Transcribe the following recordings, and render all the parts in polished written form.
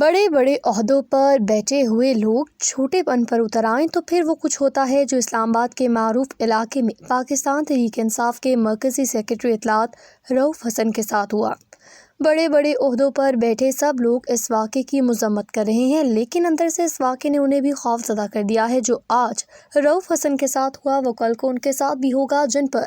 بڑے بڑے عہدوں پر بیٹھے ہوئے لوگ چھوٹے پن پر اتر آئیں تو پھر وہ کچھ ہوتا ہے جو اسلام آباد کے معروف علاقے میں پاکستان تحریک انصاف کے مرکزی سیکرٹری اطلاعات رؤف حسن کے ساتھ ہوا۔ بڑے بڑے عہدوں پر بیٹھے سب لوگ اس واقعے کی مذمت کر رہے ہیں، لیکن اندر سے اس واقعے نے انہیں بھی خوف زدہ کر دیا ہے۔ جو آج رؤف حسن کے ساتھ ہوا وہ کل کو ان کے ساتھ بھی ہوگا، جن پر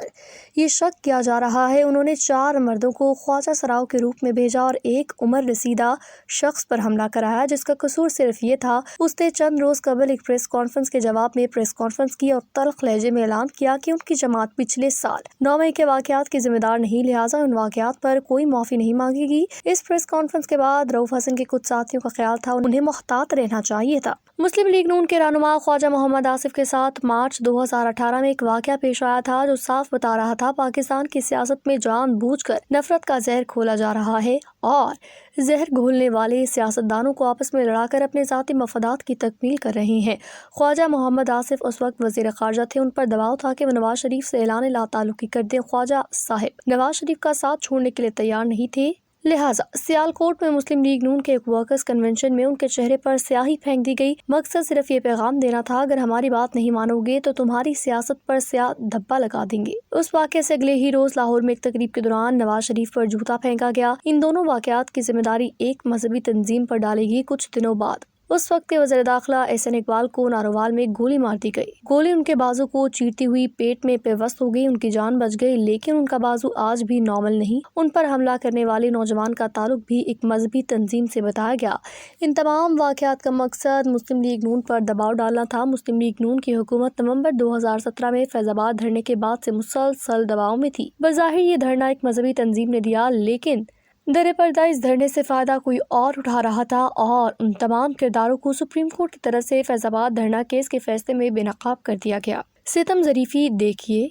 یہ شک کیا جا رہا ہے انہوں نے 4 مردوں کو خواجہ سراؤ کے روپ میں بھیجا اور ایک عمر رسیدہ شخص پر حملہ کرایا، جس کا قصور صرف یہ تھا اس نے چند روز قبل ایک پریس کانفرنس کے جواب میں پریس کانفرنس کی اور تلخ لہجے میں اعلان کیا کہ ان کی جماعت پچھلے سال 9 مئی کے واقعات کی ذمہ دار نہیں، لہٰذا ان واقعات پر کوئی معافی نہیں مانگے گی۔ اس پریس کانفرنس کے بعد رؤف حسن کے کچھ ساتھیوں کا خیال تھا انہیں محتاط رہنا چاہیے تھا۔ مسلم لیگ نون کے رہنما خواجہ محمد آصف کے ساتھ مارچ 2018 میں ایک واقعہ پیش آیا تھا جو صاف بتا رہا تھا پاکستان کی سیاست میں جان بوجھ کر نفرت کا زہر گھولا جا رہا ہے اور زہر گھولنے والے سیاستدانوں کو آپس میں لڑا کر اپنے ذاتی مفادات کی تکمیل کر رہے ہیں۔ خواجہ محمد آصف اس وقت وزیر خارجہ تھے، ان پر دباؤ تھا کہ وہ نواز شریف سے اعلان لا تعلقی کر دیں۔ خواجہ صاحب نواز شریف کا ساتھ چھوڑنے کے لیے تیار نہیں تھے، لہٰذا سیالکوٹ میں مسلم لیگ نون کے ایک ورکرز کنونشن میں ان کے چہرے پر سیاہی پھینک دی گئی۔ مقصد صرف یہ پیغام دینا تھا اگر ہماری بات نہیں مانو گے تو تمہاری سیاست پر سیاہ دھبا لگا دیں گے۔ اس واقعے سے اگلے ہی روز لاہور میں ایک تقریب کے دوران نواز شریف پر جوتا پھینکا گیا۔ ان دونوں واقعات کی ذمہ داری ایک مذہبی تنظیم پر ڈالی گئی۔ کچھ دنوں بعد اس وقت کے وزیر داخلہ احسن اقبال کو ناروال میں گولی مار دی گئی۔ گولی ان کے بازو کو چیرتی ہوئی پیٹ میں پیوست ہو گئی، ان کی جان بچ گئی، لیکن ان کا بازو آج بھی نارمل نہیں۔ ان پر حملہ کرنے والے نوجوان کا تعلق بھی ایک مذہبی تنظیم سے بتایا گیا۔ ان تمام واقعات کا مقصد مسلم لیگ نون پر دباؤ ڈالنا تھا۔ مسلم لیگ نون کی حکومت نومبر 2017 میں فیض آباد دھرنے کے بعد سے مسلسل دباؤ میں تھی۔ بظاہر یہ دھرنا ایک مذہبی تنظیم نے دیا، لیکن در پردہ اس دھرنے سے فائدہ کوئی اور اٹھا رہا تھا اور ان تمام کرداروں کو سپریم کورٹ کی طرف سے فیض آباد دھرنا کیس کے فیصلے میں بے نقاب کر دیا گیا۔ ستم ظریفی دیکھیے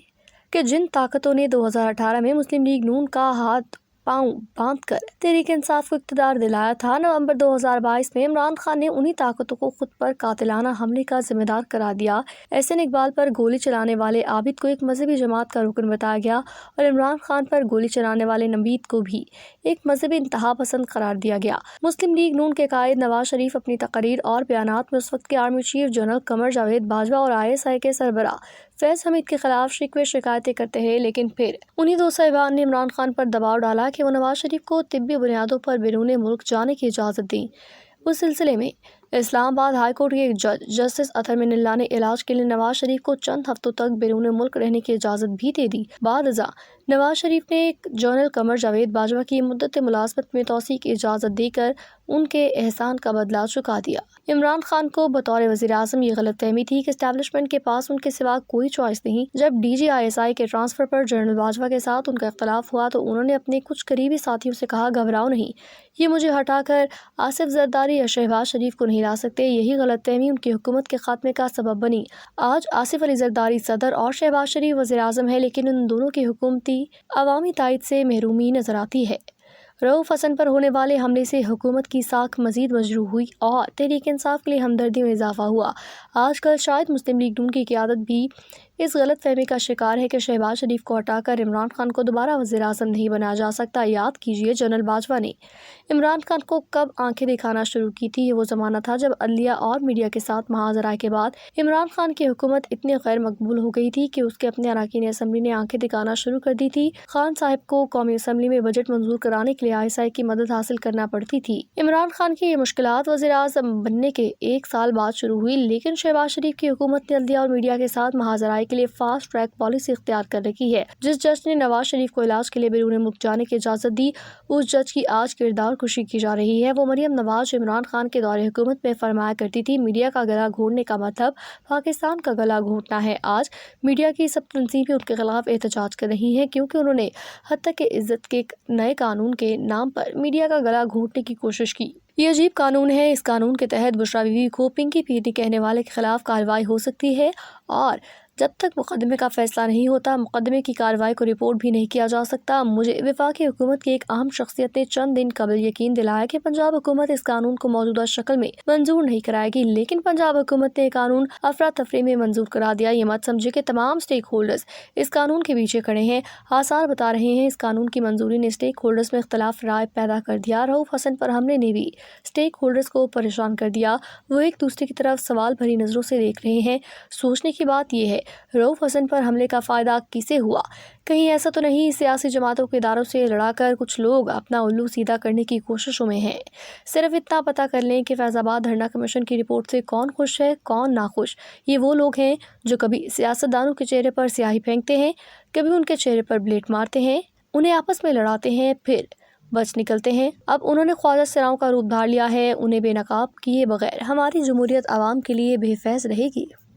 کہ جن طاقتوں نے 2018 میں مسلم لیگ نون کا ہاتھ پاؤں باندھ کر تحریک انصاف کو اقتدار دلایا تھا، نومبر 2022 میں عمران خان نے انہی طاقتوں کو خود پر قاتلانہ حملے کا ذمہ دار قرار دیا۔ احسن اقبال پر گولی چلانے والے عابد کو ایک مذہبی جماعت کا رکن بتایا گیا اور عمران خان پر گولی چلانے والے نوید کو بھی ایک مذہبی انتہا پسند قرار دیا گیا۔ مسلم لیگ نون کے قائد نواز شریف اپنی تقاریر اور بیانات میں اس وقت کے army chief general Qamar Javed Bajwa اور ISI کے سربراہ فیض حمید کے خلاف شکوے شکایتیں کرتے ہیں، لیکن پھر انہی دو صاحبان نے عمران خان پر دباؤ ڈالا کہ وہ نواز شریف کو طبی بنیادوں پر بیرون ملک جانے کی اجازت دیں۔ اس سلسلے میں اسلام آباد ہائی کورٹ کے ایک جج جسٹس اطہر من اللہ نے علاج کے لیے نواز شریف کو چند ہفتوں تک بیرون ملک رہنے کی اجازت بھی دے دی۔ بعد ازاں نواز شریف نے جنرل قمر جاوید باجوہ کی مدت ملازمت میں توسیع کی اجازت دے کر ان کے احسان کا بدلہ چکا دیا۔ عمران خان کو بطور وزیر اعظم یہ غلط فہمی تھی کہ اسٹیبلشمنٹ کے پاس ان کے سوا کوئی چوائس نہیں۔ جب DG ISI کے ٹرانسفر پر جنرل باجوہ کے ساتھ ان کا اختلاف ہوا تو انہوں نے اپنے کچھ قریبی ساتھیوں سے کہا، گھبراؤ نہیں، یہ مجھے ہٹا کر آصف زرداری یا شہباز شریف کو نہیں لا سکتے۔ یہی غلط فہمی ان کی حکومت کے خاتمے کا سبب بنی۔ آج آصف علی زرداری صدر اور شہباز شریف وزیر اعظم ہے، لیکن ان دونوں کی حکومتی عوامی تائید سے محرومی نظر آتی ہے۔ رؤف حسن پر ہونے والے حملے سے حکومت کی ساکھ مزید مجروح ہوئی اور تحریک انصاف کے لیے ہمدردی میں اضافہ ہوا۔ آج کل شاید مسلم لیگ نون کی قیادت بھی اس غلط فہمی کا شکار ہے کہ شہباز شریف کو ہٹا کر عمران خان کو دوبارہ وزیر اعظم نہیں بنایا جا سکتا۔ یاد کیجیے جنرل باجوہ نے عمران خان کو کب آنکھیں دکھانا شروع کی تھی۔ یہ وہ زمانہ تھا جب عدلیہ اور میڈیا کے ساتھ محاذ رائے کے بعد عمران خان کی حکومت اتنی غیر مقبول ہو گئی تھی کہ اس کے اپنے اراکین اسمبلی نے آنکھیں دکھانا شروع کر دی تھی۔ خان صاحب کو قومی اسمبلی میں بجٹ منظور کرانے کے لیے ISI کی مدد حاصل کرنا پڑتی تھی۔ عمران خان کی یہ مشکلات وزیر اعظم بننے کے 1 سال بعد شروع ہوئی، لیکن شہباز شریف کی حکومت نے عدلیہ اور میڈیا کے ساتھ محاذ رائے کے لیے فاسٹ ٹریک پالیسی اختیار کر رکھی ہے۔ جس جج نے نواز شریف کو علاج کے لیے بیرون ملک جانے کی اجازت دی، اس جج کی آج کردار کشی کی جا رہی ہے۔ وہ مریم نواز جو عمران خان کے دور حکومت میں فرمایا کرتی تھی، میڈیا کا گلا گھونٹنے کا مطلب پاکستان کا گلا گھونٹنا ہے۔ آج میڈیا کی سب تنظیمیں ان کے خلاف احتجاج کر رہی ہیں کیونکہ انہوں نے حد تک عزت کے نئے قانون کے نام پر میڈیا کا گلا گھونٹنے کی کوشش کی۔ یہ عجیب قانون ہے۔ اس قانون کے تحت بشریٰ بی بی کو پنکی پیرنی کہنے والے کے خلاف کارروائی ہو سکتی ہے اور جب تک مقدمے کا فیصلہ نہیں ہوتا مقدمے کی کارروائی کو رپورٹ بھی نہیں کیا جا سکتا۔ مجھے وفاقی حکومت کی ایک اہم شخصیت نے چند دن قبل یقین دلایا کہ پنجاب حکومت اس قانون کو موجودہ شکل میں منظور نہیں کرائے گی، لیکن پنجاب حکومت نے قانون افراتفری میں منظور کرا دیا۔ یہ مت سمجھے کہ تمام اسٹیک ہولڈرز اس قانون کے پیچھے کھڑے ہیں۔ آثار بتا رہے ہیں اس قانون کی منظوری نے اسٹیک ہولڈرز میں اختلاف رائے پیدا کر دیا۔ رؤف حسن پر حملے نے بھی اسٹیک ہولڈرز کو پریشان کر دیا۔ وہ ایک دوسرے کی طرف سوال بھری نظروں سے دیکھ رہے ہیں۔ سوچنے کی بات یہ ہے رؤف حسن پر حملے کا فائدہ کسے ہوا؟ کہیں ایسا تو نہیں سیاسی جماعتوں کے اداروں سے لڑا کر کچھ لوگ اپنا الو سیدھا کرنے کی کوششوں میں ہیں؟ صرف اتنا پتہ کر لیں کہ فیض آباد دھرنا کمیشن کی رپورٹ سے کون خوش ہے کون ناخوش۔ یہ وہ لوگ ہیں جو کبھی سیاستدانوں کے چہرے پر سیاہی پھینکتے ہیں، کبھی ان کے چہرے پر بلیٹ مارتے ہیں، انہیں آپس میں لڑاتے ہیں، پھر بچ نکلتے ہیں۔ اب انہوں نے خواجہ سراؤں کا روپ دھار لیا ہے۔ انہیں بے نقاب کیے بغیر ہماری جمہوریت عوام کے لیے بے فیض رہے گی۔